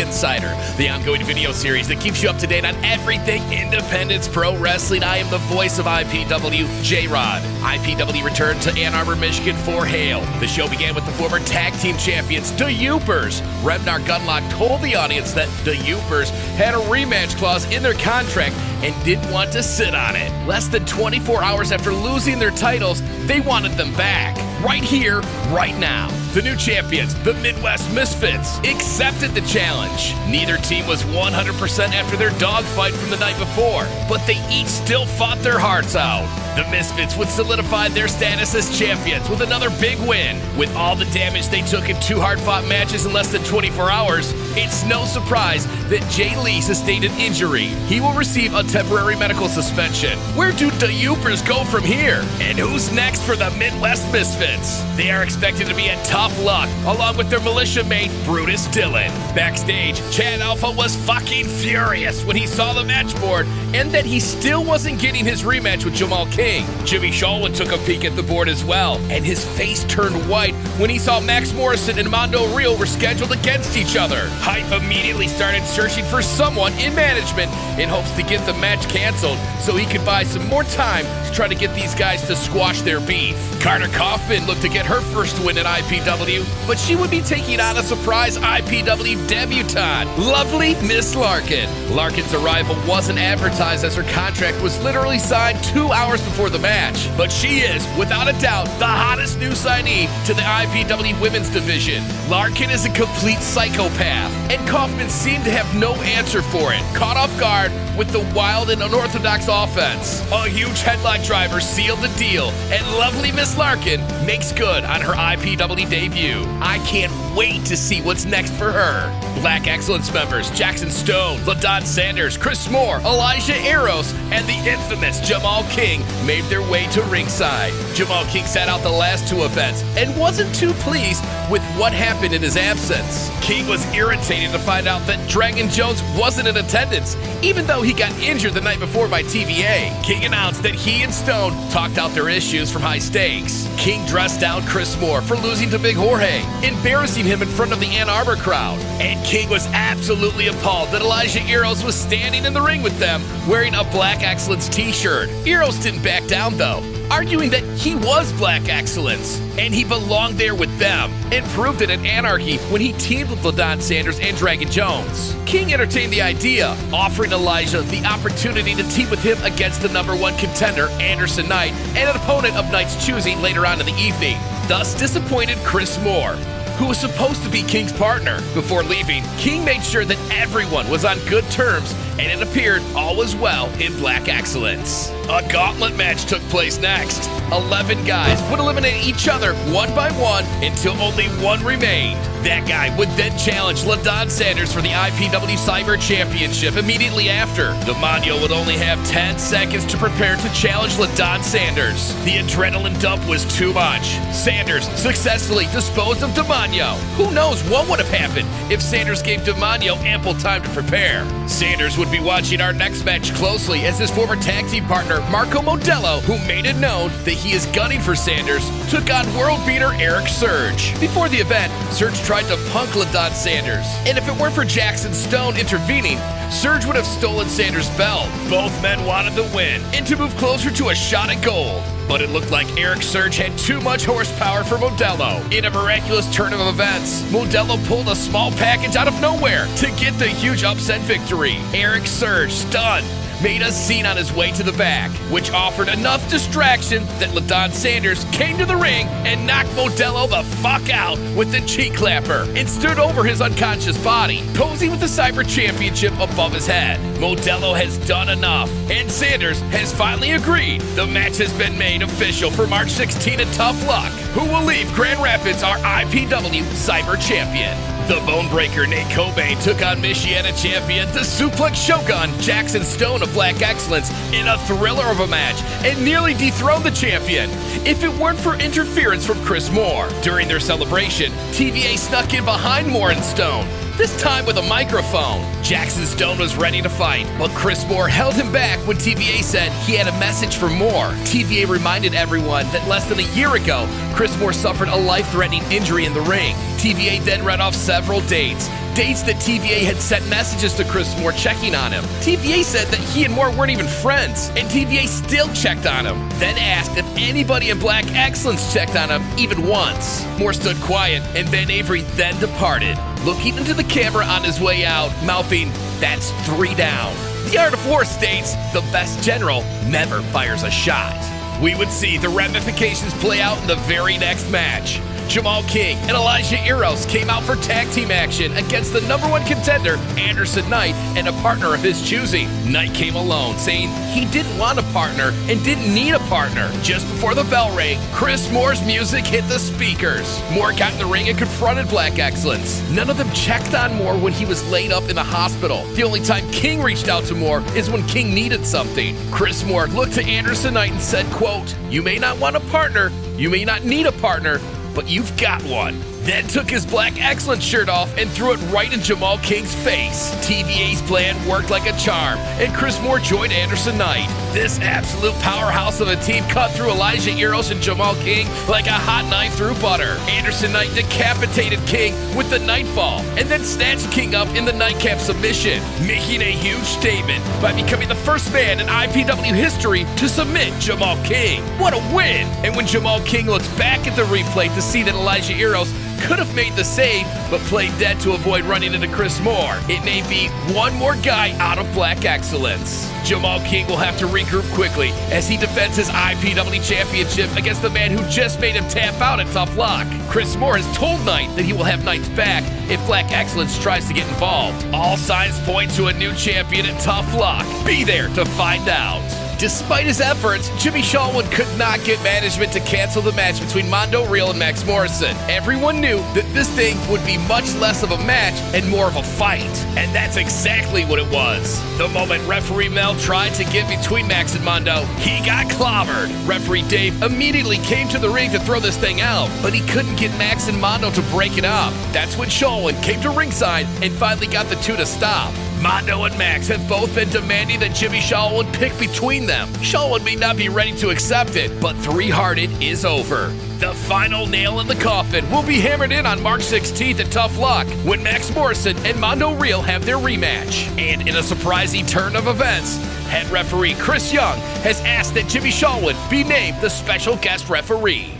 Insider, the ongoing video series that keeps you up to date on everything Independence Pro Wrestling. I am the voice of IPW, J-Rod. IPW returned to Ann Arbor, Michigan for Hale. The show began with the former tag team champions, the Youpers. Revnar Gunlock told the audience that the Youpers had a rematch clause in their contract and didn't want to sit on it. Less than 24 hours after losing their titles, they wanted them back. Right here, right now. The new champions, the Midwest Misfits, accepted the challenge. Neither team was 100% after their dogfight from the night before, but they each still fought their hearts out. The Misfits would solidify their status as champions with another big win. With all the damage they took in two hard-fought matches in less than 24 hours, it's no surprise that Jay Lee sustained an injury. He will receive a temporary medical suspension. Where do the Youpers go from here? And who's next for the Midwest Misfits? They are expected to be at Tough Luck, along with their militia mate, Brutus Dillon. Backstage, Chad Alpha was fucking furious when he saw the match board and that he still wasn't getting his rematch with Jamal King. Jimmy Sholwood took a peek at the board as well, and his face turned white when he saw Max Morrison and Mondo Rio were scheduled against each other. Hype immediately started searching for someone in management in hopes to get the match canceled so he could buy some more time to try to get these guys to squash their beef. Carter Kaufman looked to get her first win at IPW, but she would be taking on a surprise IPW debutante, lovely Miss Larkin. Larkin's arrival wasn't advertised as her contract was literally signed 2 hours before the match, but she is, without a doubt, the hottest new signee to the IPW women's division. Larkin is a complete psychopath, and Kaufman seemed to have no answer for it, caught off guard with the wild and unorthodox offense. A huge headlock driver sealed the deal, and lovely Miss Larkin makes good on her IPW debut. I can't wait to see what's next for her. Black Excellence members Jackson Stone, LaDon Sanders, Chris Moore, Elijah Eros, and the infamous Jamal King made their way to ringside. Jamal King sat out the last two events and wasn't too pleased with what happened in his absence. King was irritated to find out that Dragon Jones wasn't in attendance, even though he got injured the night before by TVA. King announced that he and Stone talked out their issues from high stakes. King dressed down Chris Moore for losing to Big Jorge, embarrassing him in front of the Ann Arbor crowd. And King was absolutely appalled that Elijah Eros was standing in the ring with them wearing a Black Excellence t-shirt. Eros didn't back down though, arguing that he was Black Excellence and he belonged there with them, and proved it at Anarchy when he teamed with LaDon Sanders and Dragon Jones. King entertained the idea, offering Elijah the opportunity to team with him against the #1 contender, Anderson Knight, and an opponent of Knight's choosing later on in the evening. Thus disappointed Chris Moore, who was supposed to be King's partner. Before leaving, King made sure that everyone was on good terms, and it appeared all was well in Black Excellence. A gauntlet match took place next. 11 guys would eliminate each other one by one until only one remained. That guy would then challenge LaDon Sanders for the IPW Cyber Championship immediately after. DeMagno would only have 10 seconds to prepare to challenge LaDon Sanders. The adrenaline dump was too much. Sanders successfully disposed of DeMagno. Who knows what would have happened if Sanders gave DeMagno ample time to prepare. Sanders would be watching our next match closely as his former tag team partner Marco Modelo, who made it known that he is gunning for Sanders, took on world beater Eric Surge. Before the event, Surge tried to punk LaDon Sanders, and if it weren't for Jackson Stone intervening, Surge would have stolen Sanders' belt. Both men wanted the win and to move closer to a shot at gold, but it looked like Eric Surge had too much horsepower for Modelo. In a miraculous turn of events, Modelo pulled a small package out of nowhere to get the huge upset victory. Eric Surge, stunned, made a scene on his way to the back, which offered enough distraction that LaDon Sanders came to the ring and knocked Modelo the fuck out with the cheek clapper and stood over his unconscious body, posing with the Cyber Championship above his head. Modelo has done enough, and Sanders has finally agreed. The match has been made official for March 16 at Tough Luck, who will leave Grand Rapids our IPW Cyber Champion. The Bonebreaker Nate Cobain took on Michiana champion, the Suplex Shogun, Jackson Stone of Black Excellence, in a thriller of a match and nearly dethroned the champion if it weren't for interference from Chris Moore. During their celebration, TVA snuck in behind Moore and Stone, this time with a microphone. Jackson Stone was ready to fight, but Chris Moore held him back when TVA said he had a message for Moore. TVA reminded everyone that less than a year ago, Chris Moore suffered a life-threatening injury in the ring. TVA then read off several dates, dates that TVA had sent messages to Chris Moore checking on him. TVA said that he and Moore weren't even friends, and TVA still checked on him, then asked if anybody in Black Excellence checked on him even once. Moore stood quiet, and Van Avery then departed, looking into the camera on his way out, mouthing, "That's 3 down." The Art of War states, the best general never fires a shot. We would see the ramifications play out in the very next match. Jamal King and Elijah Eros came out for tag team action against the #1 contender, Anderson Knight, and a partner of his choosing. Knight came alone, saying he didn't want a partner and didn't need a partner. Just before the bell rang, Chris Moore's music hit the speakers. Moore got in the ring and confronted Black Excellence. None of them checked on Moore when he was laid up in the hospital. The only time King reached out to Moore is when King needed something. Chris Moore looked to Anderson Knight and said, quote, "You may not want a partner, you may not need a partner, but you've got one." Then took his Black Excellence shirt off and threw it right in Jamal King's face. TVA's plan worked like a charm, and Chris Moore joined Anderson Knight. This absolute powerhouse of a team cut through Elijah Eros and Jamal King like a hot knife through butter. Anderson Knight decapitated King with the Nightfall, and then snatched King up in the Nightcap submission, making a huge statement by becoming the first man in IPW history to submit Jamal King. What a win! And when Jamal King looks back at the replay to see that Elijah Eros could have made the save, but played dead to avoid running into Chris Moore, it may be one more guy out of Black Excellence. Jamal King will have to regroup quickly as he defends his IPW championship against the man who just made him tap out at Tough Luck. Chris Moore has told Knight that he will have Knight's back if Black Excellence tries to get involved. All signs point to a new champion at Tough Luck. Be there to find out. Despite his efforts, Jimmy Shalwin could not get management to cancel the match between Mondo Real and Max Morrison. Everyone knew that this thing would be much less of a match and more of a fight. And that's exactly what it was. The moment referee Mel tried to get between Max and Mondo, he got clobbered. Referee Dave immediately came to the ring to throw this thing out, but he couldn't get Max and Mondo to break it up. That's when Shalwin came to ringside and finally got the two to stop. Mondo and Max have both been demanding that Jimmy Shalwin pick between them. Shalwin may not be ready to accept it, but 3-hearted is over. The final nail in the coffin will be hammered in on March 16th at Tough Luck when Max Morrison and Mondo Real have their rematch. And in a surprising turn of events, head referee Chris Young has asked that Jimmy Shalwin be named the special guest referee.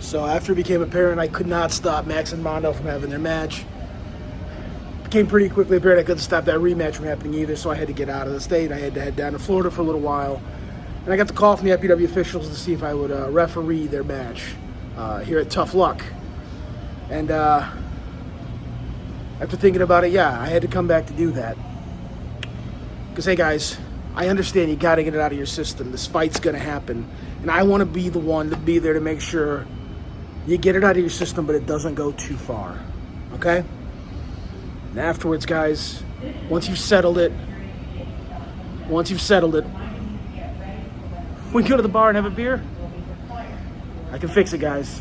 So after it became apparent I could not stop Max and Mondo from having their match, it became pretty quickly apparent I couldn't stop that rematch from happening either, so I had to get out of the state. I had to head down to Florida for a little while. And I got the call from the IPW officials to see if I would referee their match here at Tough Luck. And after thinking about it, yeah, I had to come back to do that. Because, hey guys, I understand you got to get it out of your system. This fight's going to happen. And I want to be the one to be there to make sure you get it out of your system, but it doesn't go too far. Okay? And afterwards, guys, once you've settled it, we can go to the bar and have a beer. I can fix it, guys.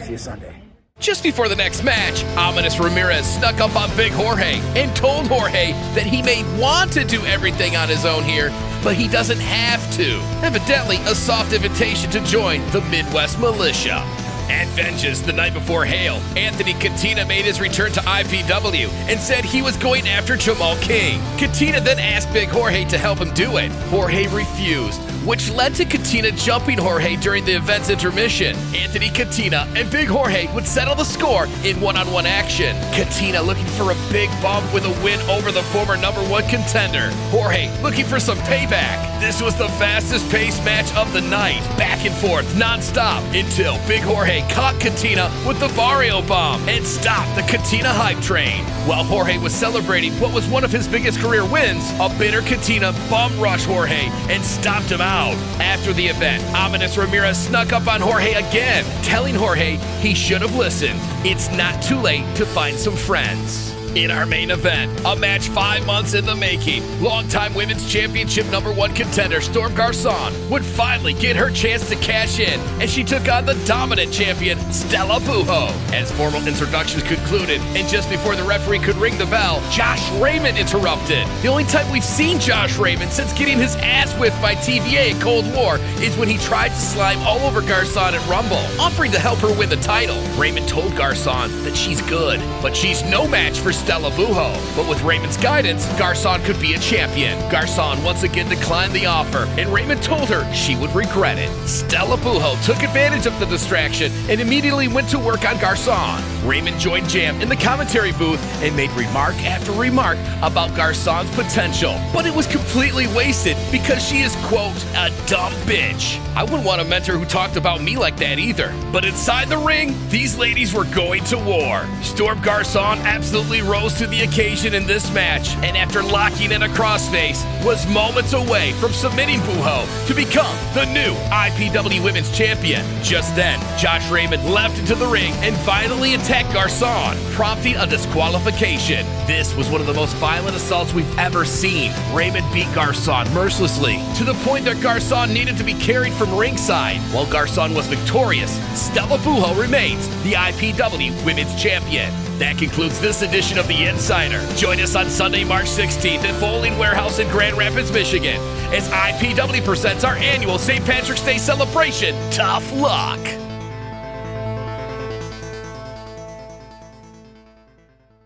See you Sunday. Just before the next match, Ominous Ramirez snuck up on Big Jorge and told Jorge that he may want to do everything on his own here, but he doesn't have to. Evidently, a soft invitation to join the Midwest Militia. At Vengeance the night before Hale, Anthony Katina made his return to IPW and said he was going after Jamal King. Katina then asked Big Jorge to help him do it. Jorge refused, which led to Katina jumping Jorge during the event's intermission. Anthony Katina and Big Jorge would settle the score in one-on-one action. Katina looking for a big bump with a win over the former #1 contender. Jorge looking for some payback. This was the fastest paced match of the night, back and forth, non-stop, until Big Jorge caught Katina with the Barrio Bomb and stopped the Katina hype train. While Jorge was celebrating what was one of his biggest career wins, a bitter Katina bum rushed Jorge and stopped him out. After the event, Ominous Ramirez snuck up on Jorge again, telling Jorge he should have listened. It's not too late to find some friends. In our main event, a match 5 months in the making, longtime Women's Championship #1 contender Storm Garçon would finally get her chance to cash in as she took on the dominant champion Stella Buho. As formal introductions concluded, and just before the referee could ring the bell, Josh Raymond interrupted. The only time we've seen Josh Raymond since getting his ass whipped by TVA at Cold War is when he tried to slime all over Garçon at Rumble, offering to help her win the title. Raymond told Garçon that she's good, but she's no match for Stella Buho. But with Raymond's guidance, Garçon could be a champion. Garçon once again declined the offer, and Raymond told her she would regret it. Stella Buho took advantage of the distraction and immediately went to work on Garçon. Raymond joined Jam in the commentary booth and made remark after remark about Garçon's potential, but it was completely wasted because she is, quote, a dumb bitch. I wouldn't want a mentor who talked about me like that either. But inside the ring, these ladies were going to war. Storm Garçon absolutely rose to the occasion in this match, and after locking in a crossface, was moments away from submitting Buho to become the new IPW Women's Champion. Just then, Josh Raymond leapt into the ring and violently attacked Garçon, prompting a disqualification. This was one of the most violent assaults we've ever seen. Raymond beat Garçon mercilessly to the point that Garçon needed to be carried from ringside. While Garçon was victorious, Stella Buho remains the IPW Women's Champion. That concludes this edition of The Insider. Join us on Sunday, March 16th at Bowling Warehouse in Grand Rapids, Michigan, as IPW presents our annual St. Patrick's Day celebration, Tough Luck.